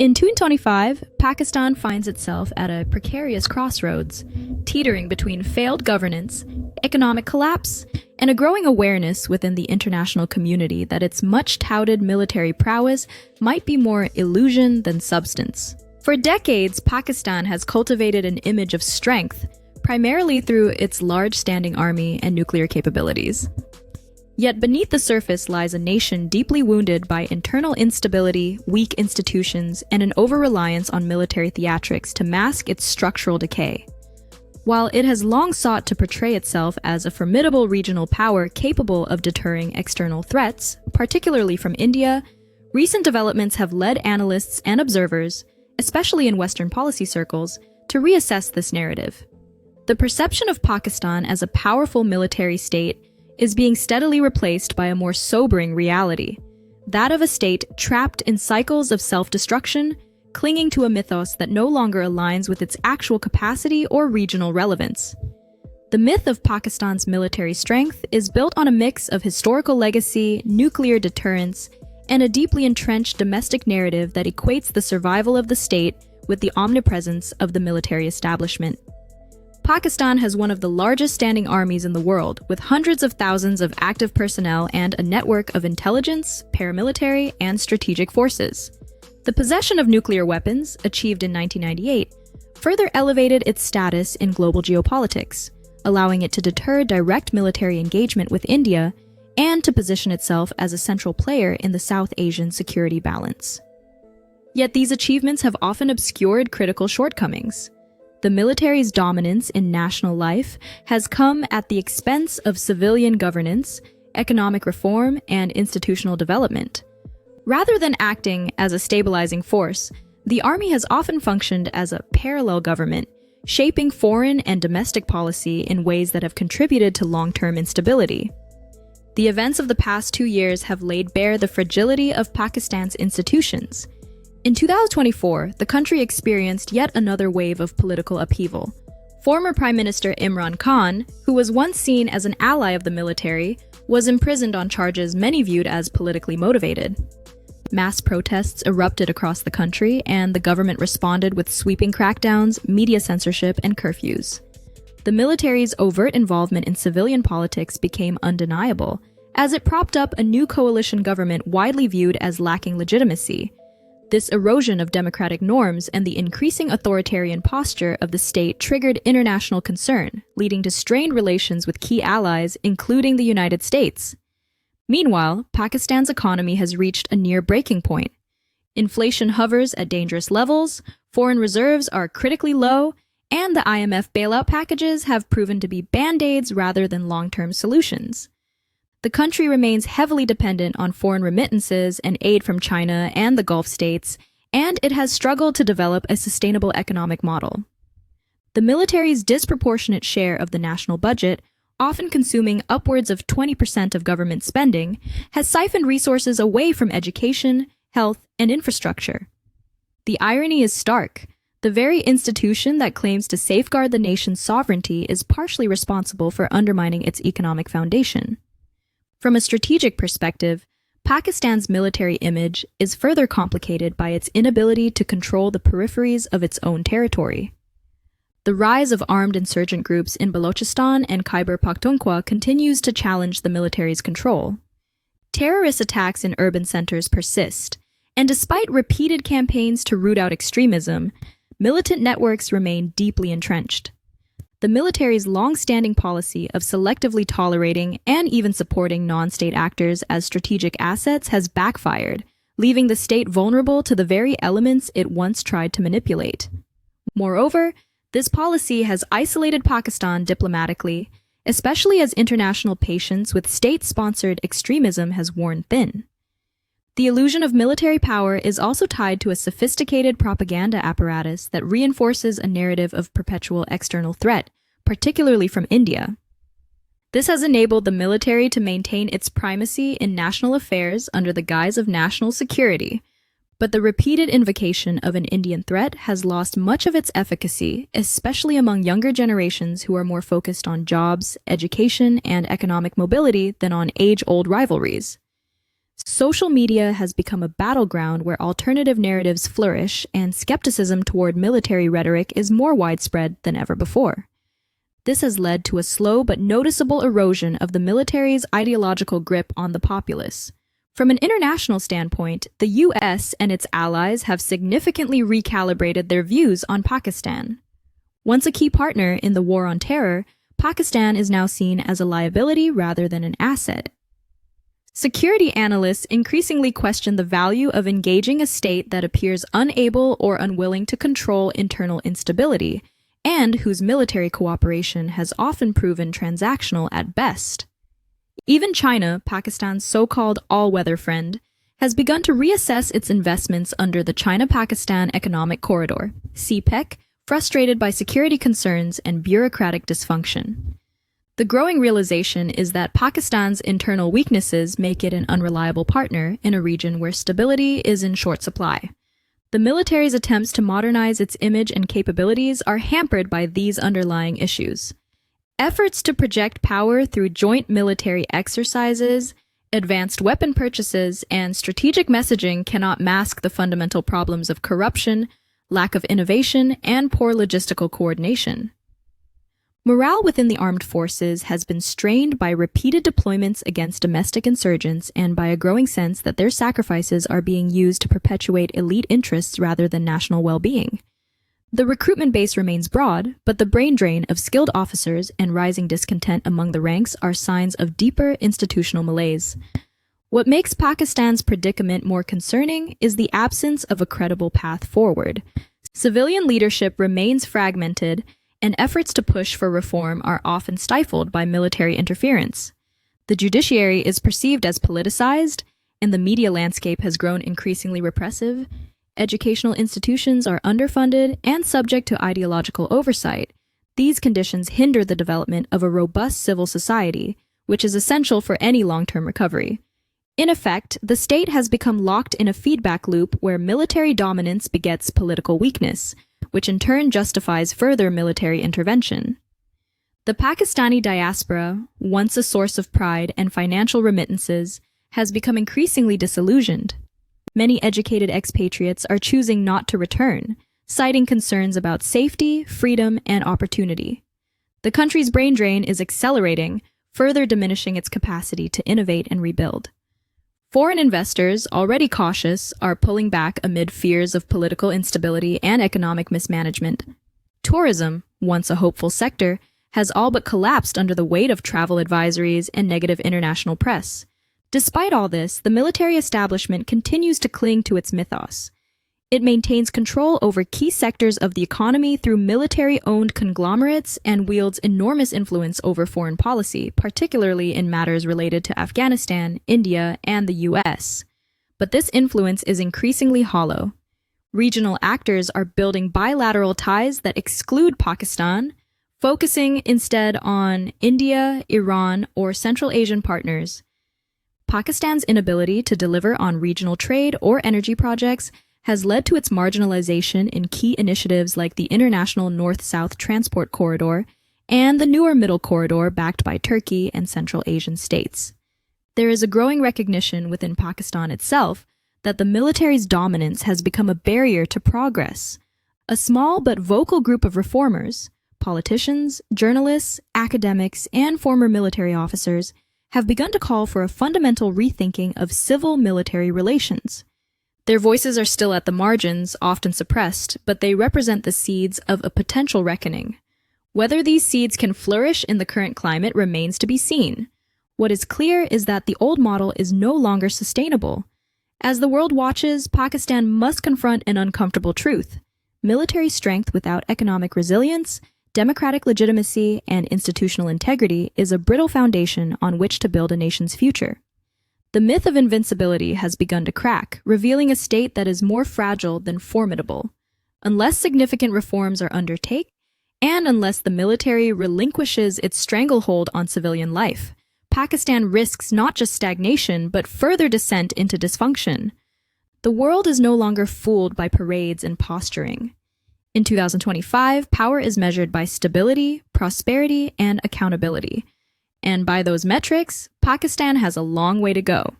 In 2025, Pakistan finds itself at a precarious crossroads, teetering between failed governance, economic collapse, and a growing awareness within the international community that its much-touted military prowess might be more illusion than substance. For decades, Pakistan has cultivated an image of strength, primarily through its large standing army and nuclear capabilities. Yet beneath the surface lies a nation deeply wounded by internal instability, weak institutions, and an over-reliance on military theatrics to mask its structural decay. While it has long sought to portray itself as a formidable regional power capable of deterring external threats, particularly from India, recent developments have led analysts and observers, especially in Western policy circles, to reassess this narrative. The perception of Pakistan as a powerful military state is being steadily replaced by a more sobering reality, that of a state trapped in cycles of self-destruction, clinging to a mythos that no longer aligns with its actual capacity or regional relevance. The myth of Pakistan's military strength is built on a mix of historical legacy, nuclear deterrence, and a deeply entrenched domestic narrative that equates the survival of the state with the omnipresence of the military establishment. Pakistan has one of the largest standing armies in the world, with hundreds of thousands of active personnel and a network of intelligence, paramilitary, and strategic forces. The possession of nuclear weapons, achieved in 1998, further elevated its status in global geopolitics, allowing it to deter direct military engagement with India and to position itself as a central player in the South Asian security balance. Yet these achievements have often obscured critical shortcomings. The military's dominance in national life has come at the expense of civilian governance, economic reform, and institutional development. Rather than acting as a stabilizing force, the army has often functioned as a parallel government, shaping foreign and domestic policy in ways that have contributed to long-term instability. The events of the past 2 years have laid bare the fragility of Pakistan's institutions. In 2024, the country experienced yet another wave of political upheaval. Former Prime Minister Imran Khan, who was once seen as an ally of the military, was imprisoned on charges many viewed as politically motivated. Mass protests erupted across the country, and the government responded with sweeping crackdowns, media censorship, and curfews. The military's overt involvement in civilian politics became undeniable, as it propped up a new coalition government widely viewed as lacking legitimacy. This erosion of democratic norms and the increasing authoritarian posture of the state triggered international concern, leading to strained relations with key allies, including the United States. Meanwhile, Pakistan's economy has reached a near breaking point. Inflation hovers at dangerous levels, foreign reserves are critically low, and the IMF bailout packages have proven to be band-aids rather than long-term solutions. The country remains heavily dependent on foreign remittances and aid from China and the Gulf states, and it has struggled to develop a sustainable economic model. The military's disproportionate share of the national budget, often consuming upwards of 20% of government spending, has siphoned resources away from education, health, and infrastructure. The irony is stark. The very institution that claims to safeguard the nation's sovereignty is partially responsible for undermining its economic foundation. From a strategic perspective, Pakistan's military image is further complicated by its inability to control the peripheries of its own territory. The rise of armed insurgent groups in Balochistan and Khyber Pakhtunkhwa continues to challenge the military's control. Terrorist attacks in urban centers persist, and despite repeated campaigns to root out extremism, militant networks remain deeply entrenched. The military's long-standing policy of selectively tolerating and even supporting non-state actors as strategic assets has backfired, leaving the state vulnerable to the very elements it once tried to manipulate. Moreover, this policy has isolated Pakistan diplomatically, especially as international patience with state-sponsored extremism has worn thin. The illusion of military power is also tied to a sophisticated propaganda apparatus that reinforces a narrative of perpetual external threat, particularly from India. This has enabled the military to maintain its primacy in national affairs under the guise of national security, but the repeated invocation of an Indian threat has lost much of its efficacy, especially among younger generations who are more focused on jobs, education, and economic mobility than on age-old rivalries. Social media has become a battleground where alternative narratives flourish and skepticism toward military rhetoric is more widespread than ever before. This has led to a slow but noticeable erosion of the military's ideological grip on the populace. From an international standpoint, the US and its allies have significantly recalibrated their views on Pakistan. Once a key partner in the war on terror, Pakistan is now seen as a liability rather than an asset. Security analysts increasingly question the value of engaging a state that appears unable or unwilling to control internal instability, and whose military cooperation has often proven transactional at best. Even China, Pakistan's so-called all-weather friend, has begun to reassess its investments under the China-Pakistan Economic Corridor, CPEC, frustrated by security concerns and bureaucratic dysfunction. The growing realization is that Pakistan's internal weaknesses make it an unreliable partner in a region where stability is in short supply. The military's attempts to modernize its image and capabilities are hampered by these underlying issues. Efforts to project power through joint military exercises, advanced weapon purchases, and strategic messaging cannot mask the fundamental problems of corruption, lack of innovation, and poor logistical coordination. Morale within the armed forces has been strained by repeated deployments against domestic insurgents and by a growing sense that their sacrifices are being used to perpetuate elite interests rather than national well-being. The recruitment base remains broad, but the brain drain of skilled officers and rising discontent among the ranks are signs of deeper institutional malaise. What makes Pakistan's predicament more concerning is the absence of a credible path forward. Civilian leadership remains fragmented, and efforts to push for reform are often stifled by military interference. The judiciary is perceived as politicized, and the media landscape has grown increasingly repressive. Educational institutions are underfunded and subject to ideological oversight. These conditions hinder the development of a robust civil society, which is essential for any long-term recovery. In effect, the state has become locked in a feedback loop where military dominance begets political weakness, which in turn justifies further military intervention. The Pakistani diaspora, once a source of pride and financial remittances, has become increasingly disillusioned. Many educated expatriates are choosing not to return, citing concerns about safety, freedom, and opportunity. The country's brain drain is accelerating, further diminishing its capacity to innovate and rebuild. Foreign investors, already cautious, are pulling back amid fears of political instability and economic mismanagement. Tourism, once a hopeful sector, has all but collapsed under the weight of travel advisories and negative international press. Despite all this, the military establishment continues to cling to its mythos. It maintains control over key sectors of the economy through military-owned conglomerates and wields enormous influence over foreign policy, particularly in matters related to Afghanistan, India, and the US. But this influence is increasingly hollow. Regional actors are building bilateral ties that exclude Pakistan, focusing instead on India, Iran, or Central Asian partners. Pakistan's inability to deliver on regional trade or energy projects has led to its marginalization in key initiatives like the International North-South Transport Corridor and the newer Middle Corridor backed by Turkey and Central Asian states. There is a growing recognition within Pakistan itself that the military's dominance has become a barrier to progress. A small but vocal group of reformers, politicians, journalists, academics, and former military officers have begun to call for a fundamental rethinking of civil-military relations. Their voices are still at the margins, often suppressed, but they represent the seeds of a potential reckoning. Whether these seeds can flourish in the current climate remains to be seen. What is clear is that the old model is no longer sustainable. As the world watches, Pakistan must confront an uncomfortable truth. Military strength without economic resilience, democratic legitimacy, and institutional integrity is a brittle foundation on which to build a nation's future. The myth of invincibility has begun to crack, revealing a state that is more fragile than formidable. Unless significant reforms are undertaken, and unless the military relinquishes its stranglehold on civilian life, Pakistan risks not just stagnation, but further descent into dysfunction. The world is no longer fooled by parades and posturing. In 2025, power is measured by stability, prosperity, and accountability. And by those metrics, Pakistan has a long way to go.